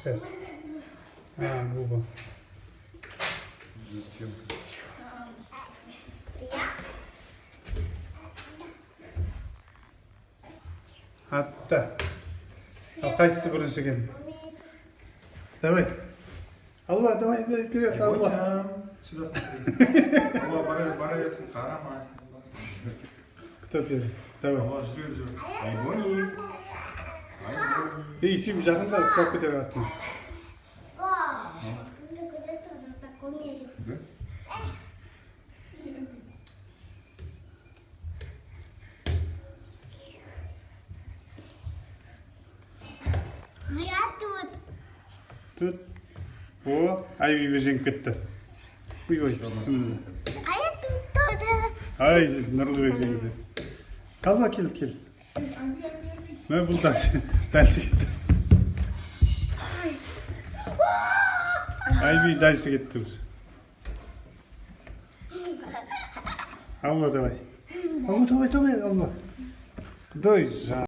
Сейчас. Губа. Атта. Ал қайсысы бірінші екен? Давай. Алла, давай, вперед, Алла. Сюда смотри. Алла, бара берсін, қарама. Кто первый? Давай. Алла, жүр. Айбони. Ей, сүйім жағында, қап кетер аттың. Тут. О, Айби жеңіп кетті. Ой, бісміллә. Ай, нұрлыбек жеңді. Қалма, кел. Мә, бұл дальше кетті. Айби дальше кетті. Алла, давай. Алла. Құдай жа.